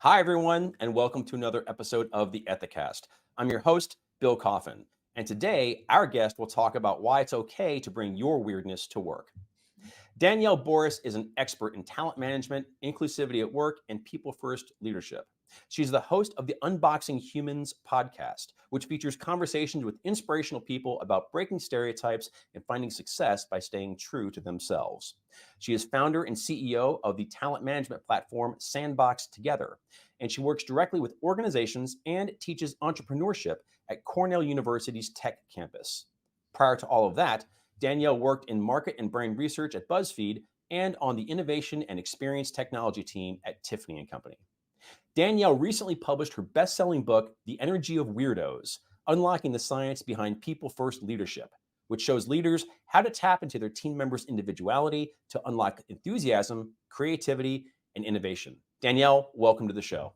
Hi, everyone, and welcome to another episode of the Ethicast. I'm your host, Bill Coffin, and today our guest will talk about why it's okay to bring your weirdness to work. Danielle Boris is an expert in talent management, inclusivity at work, and people first leadership. She's the host of the Unboxing Humans podcast, which features conversations with inspirational people about breaking stereotypes and finding success by staying true to themselves. She is founder and CEO of the talent management platform Sandbox Together, and she works directly with organizations and teaches entrepreneurship at Cornell University's Tech campus. Prior to all of that, Danielle worked in market and brand research at BuzzFeed and on the innovation and experience technology team at Tiffany & Company. Danielle recently published her best-selling book, The Energy of Weirdos, Unlocking the Science Behind People First Leadership, which shows leaders how to tap into their team members' individuality to unlock enthusiasm, creativity, and innovation. Danielle, welcome to the show.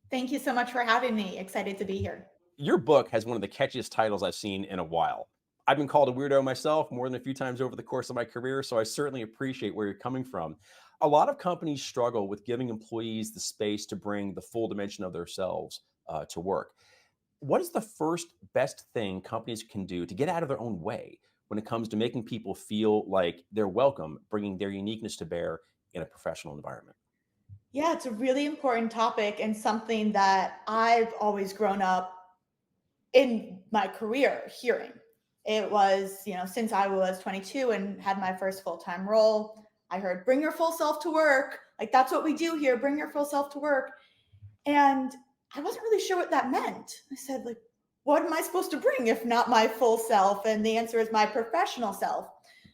Thank you so much for having me. Excited to be here. Your book has one of the catchiest titles I've seen in a while. I've been called a weirdo myself more than a few times over the course of my career, so I certainly appreciate where you're coming from. A lot of companies struggle with giving employees the space to bring the full dimension of themselves to work. What is the first best thing companies can do to get out of their own way when it comes to making people feel like they're welcome, bringing their uniqueness to bear in a professional environment? Yeah, it's a really important topic and something that I've always grown up in my career hearing. It was, since I was 22 and had my first full-time role, I heard bring your full self to work. Like that's what we do here, bring your full self to work. And I wasn't really sure what that meant. I said, like, what am I supposed to bring if not my full self? And the answer is my professional self.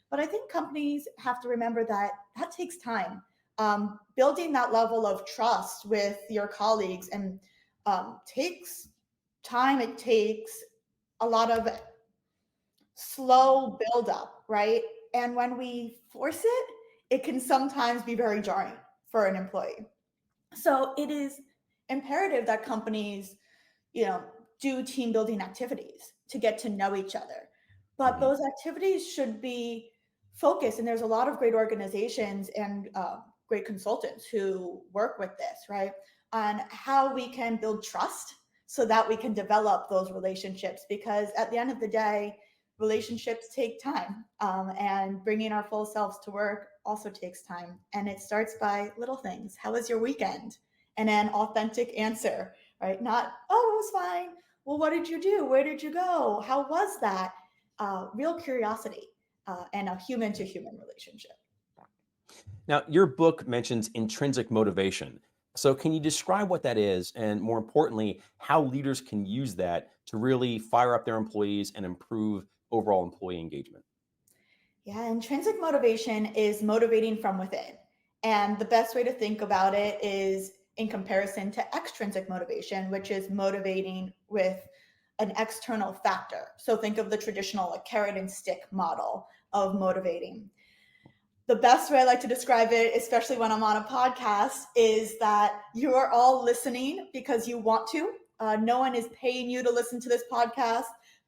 But I think companies have to remember that that takes time. Building that level of trust with your colleagues and takes time. It takes a lot of slow buildup, right? And when we force it, it can sometimes be very jarring for an employee. So it is imperative that companies, you know, do team building activities to get to know each other. But Mhm. those activities should be focused, and there's a lot of great organizations and great consultants who work with this, right? On how we can build trust so that we can develop those relationships. Because at the end of the day, relationships take time, and bringing our full selves to work also takes time. And it starts by little things. How was your weekend? And an authentic answer, right? Not, oh, it was fine. Well, what did you do? Where did you go? How was that? Real curiosity and a human to human relationship. Now, your book mentions intrinsic motivation. So, can you describe what that is, and more importantly, how leaders can use that to really fire up their employees and improve overall employee engagement? Yeah, intrinsic motivation is motivating from within. And the best way to think about it is in comparison to extrinsic motivation, which is motivating with an external factor. So think of the traditional like, carrot and stick model of motivating. The best way I like to describe it, especially when I'm on a podcast, is that you are all listening because you want to. No one is paying you to listen to this podcast.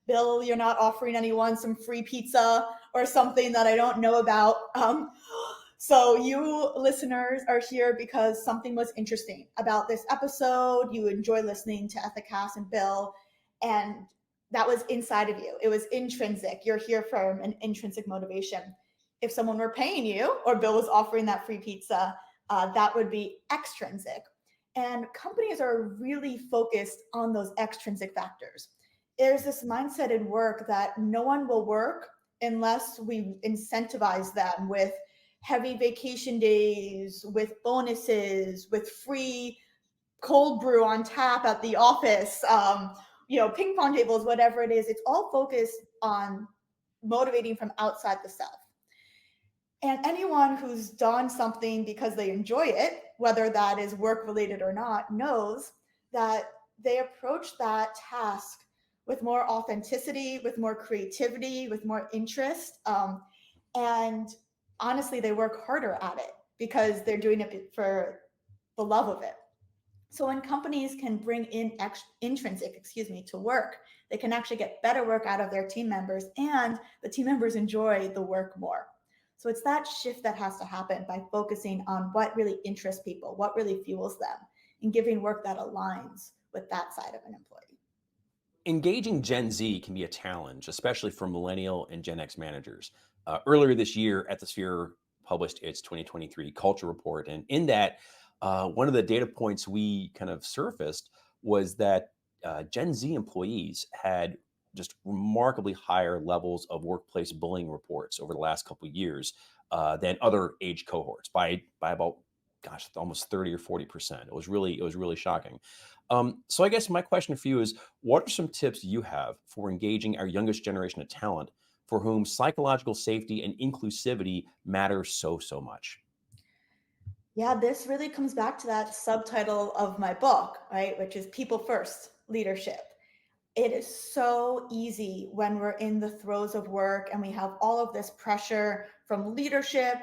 Bill, you're not offering anyone some free pizza or something that I don't know about. So you listeners are here because something was interesting about this episode. You enjoy listening to Ethicast and Bill, and that was inside of you. It was intrinsic. You're here from an intrinsic motivation. If someone were paying you or Bill was offering that free pizza, that would be extrinsic. And companies are really focused on those extrinsic factors. There's this mindset in work that no one will work unless we incentivize them with heavy vacation days, with bonuses, with free cold brew on tap at the office, ping pong tables, whatever it is. It's all focused on motivating from outside the self. And anyone who's done something because they enjoy it, whether that is work related or not, knows that they approach that task with more authenticity, with more creativity, with more interest. And honestly, they work harder at it because they're doing it for the love of it. So when companies can bring in intrinsic, to work, they can actually get better work out of their team members, and the team members enjoy the work more. So it's that shift that has to happen by focusing on what really interests people, what really fuels them. and giving work that aligns with that side of an employee. Engaging Gen Z can be a challenge, especially for millennial and Gen X managers. Earlier this year, Ethisphere published its 2023 culture report. And in that, one of the data points we kind of surfaced was that Gen Z employees had just remarkably higher levels of workplace bullying reports over the last couple of years than other age cohorts by about, gosh, almost 30 or 40%. It was really shocking. So I guess my question for you is, what are some tips you have for engaging our youngest generation of talent for whom psychological safety and inclusivity matter so much? Yeah, this really comes back to that subtitle of my book, right? Which is People First Leadership. It is so easy when we're in the throes of work and we have all of this pressure from leadership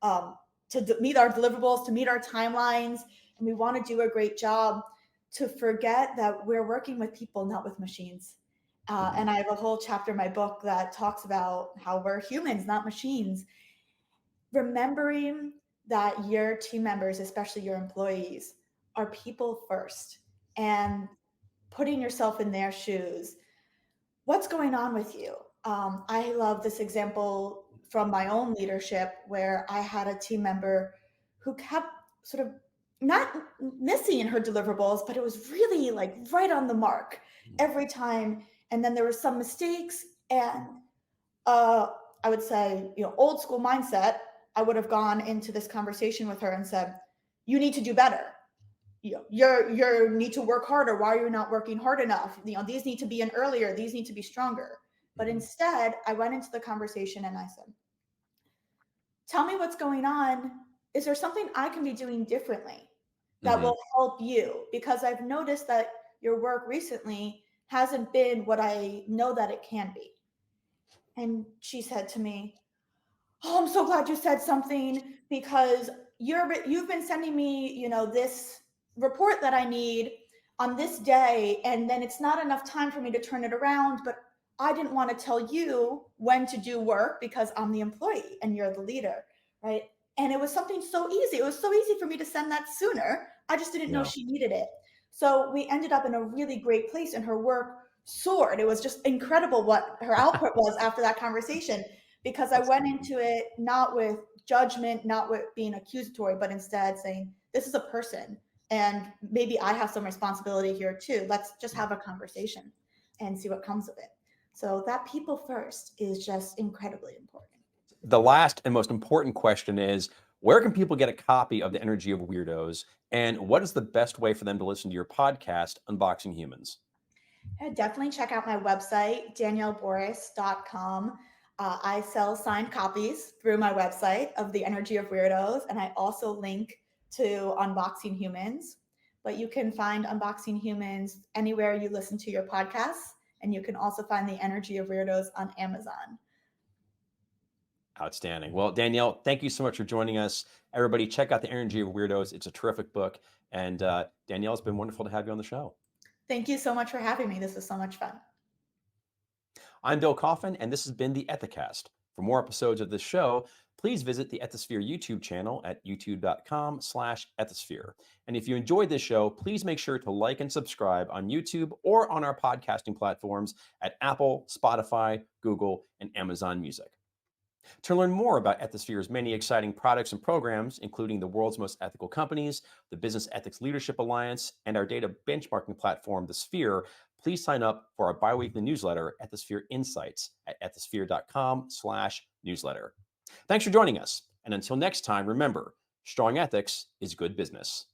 to meet our deliverables, to meet our timelines, and we want to do a great job, to forget that we're working with people, not with machines. And I have a whole chapter in my book that talks about how we're humans, not machines. Remembering that your team members, especially your employees, are people first, and putting yourself in their shoes. What's going on with you? I love this example from my own leadership where I had a team member who kept sort of not missing her deliverables, but it was really like right on the mark every time. And then there were some mistakes, and I would say, old school mindset, I would have gone into this conversation with her and said, you need to do better. You need to work harder. Why are you not working hard enough? These need to be in earlier. These need to be stronger. But instead, I went into the conversation and I said, tell me what's going on. Is there something I can be doing differently that will help you? Because I've noticed that your work recently hasn't been what I know that it can be. And she said to me, oh, I'm so glad you said something, because you've been sending me, this report that I need on this day, and then it's not enough time for me to turn it around, but I didn't want to tell you when to do work because I'm the employee and you're the leader, right? And it was something so easy. It was so easy for me to send that sooner. I just didn't know she needed it. So we ended up in a really great place, and her work soared. It was just incredible what her output was after that conversation, because I went into it not with judgment, not with being accusatory, but instead saying, this is a person, and maybe I have some responsibility here too. Let's just have a conversation and see what comes of it. So that people first is just incredibly important. The last and most important question is, where can people get a copy of The Energy of Weirdos? And what is the best way for them to listen to your podcast, Unboxing Humans? Definitely check out my website, danielleboris.com. I sell signed copies through my website of The Energy of Weirdos, and I also link to Unboxing Humans. But you can find Unboxing Humans anywhere you listen to your podcasts, and you can also find The Energy of Weirdos on Amazon. Outstanding. Well, Danielle, thank you so much for joining us. Everybody, check out The Energy of Weirdos. It's a terrific book. And Danielle, it's been wonderful to have you on the show. Thank you so much for having me. This was so much fun. I'm Bill Coffin, and this has been the Ethicast. For more episodes of this show, please visit the Ethisphere YouTube channel at youtube.com/ethisphere. And if you enjoyed this show, please make sure to like and subscribe on YouTube or on our podcasting platforms at Apple, Spotify, Google, and Amazon Music. To learn more about Ethisphere's many exciting products and programs, including the world's most ethical companies, the Business Ethics Leadership Alliance, and our data benchmarking platform, The Sphere, please sign up for our biweekly newsletter, Ethisphere Insights, at ethisphere.com/newsletter. Thanks for joining us. And until next time, remember, strong ethics is good business.